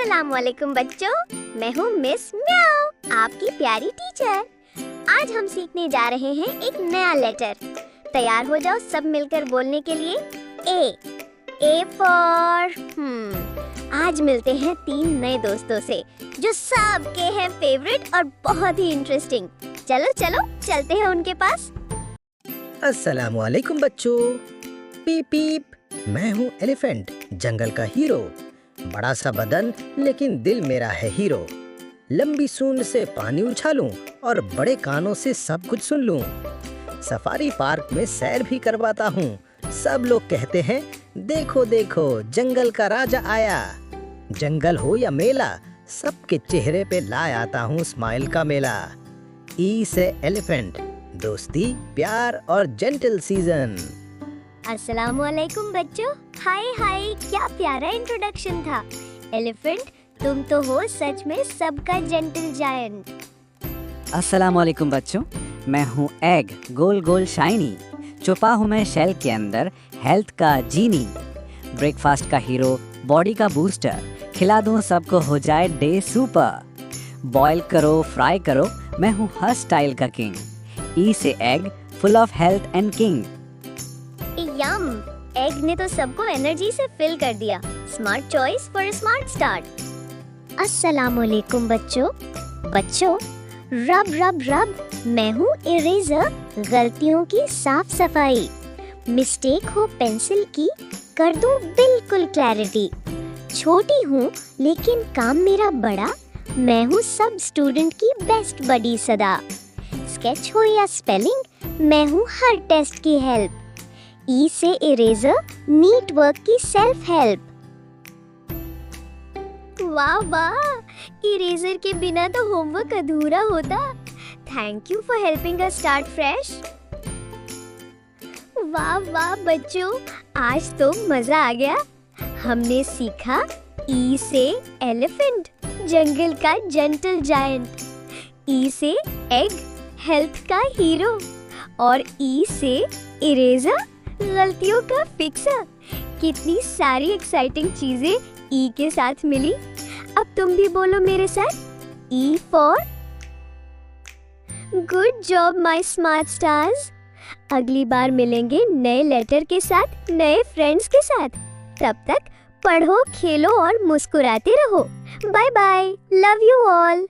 अस्सलामुअलैकुम बच्चों, मैं हूँ मिस म्याऊ, आपकी प्यारी टीचर। आज हम सीखने जा रहे हैं एक नया लेटर। तैयार हो जाओ सब मिलकर बोलने के लिए। ए फॉर आज मिलते हैं 3 नए दोस्तों से जो सबके हैं फेवरेट और बहुत ही इंटरेस्टिंग। चलो चलो चलते हैं उनके पास। अस्सलामुअलैकुम बच्चों। पीप पीप, मैं हूँ एलिफेंट, जंगल का हीरो। बड़ा सा बदन लेकिन दिल मेरा है हीरो। लंबी सूंड से पानी उछालूं और बड़े कानों से सब कुछ सुन लूं। सफारी पार्क में सैर भी करवाता हूँ। सब लोग कहते हैं देखो देखो जंगल का राजा आया। जंगल हो या मेला, सबके चेहरे पे लाए आता हूँ स्माइल का मेला। ई से एलिफेंट, दोस्ती, प्यार और जेंटल सीजन। अस्सलामुअलैकुम बच्चों। हाय हाय, क्या प्यारा इंट्रोडक्शन था। एलिफेंट, तुम तो हो सच में सबका जेंटल जायंट। अस्सलामुअलैकुम बच्चों, मैं हूँ एग, गोल गोल शाइनी। छुपा हूँ मैं शेल के अंदर, हेल्थ का जीनी। ब्रेकफास्ट का हीरो, बॉडी का बूस्टर। खिला दूँ सबको हो जाए डे सुपर। बॉयल करो फ्राई करो, मैं हूँ हर स्टाइल का किंग। ई से egg, full of health and king. Yum, egg ने तो सबको एनर्जी से फिल कर दिया। Smart choice for a smart start. अस्सलामुअलैकुम बच्चों। रब रब रब, मैं हूँ इरेजर, गलतियों की साफ सफाई। मिस्टेक हो पेंसिल की, कर दूं बिल्कुल क्लैरिटी। छोटी हूँ लेकिन काम मेरा बड़ा, मैं हूँ सब स्टूडेंट की बेस्ट बडी सदा। स्केच हो या स्पेलिंग, मैं हूँ हर टेस्ट की हेल्प। ई से इरेजर, नीट वर्क की सेल्फ हेल्प। वाह वाह, इरेजर के बिना तो होमवर्क अधूरा होता। Thank you for helping us start fresh. वाह वाह बच्चों, आज तो मजा आ गया। हमने सीखा ई से एलिफेंट, जंगल का जेंटल जायंट। ई से एग, हेल्थ का हीरो। और ई से इरेजर, गलतियों का फिक्सर। कितनी सारी एक्साइटिंग चीजें ई के साथ मिली। अब तुम भी बोलो मेरे साथ। E for good job my smart stars. अगली बार मिलेंगे नए लेटर के साथ, नए फ्रेंड्स के साथ। तब तक पढ़ो, खेलो और मुस्कुराते रहो। Bye bye, love you all.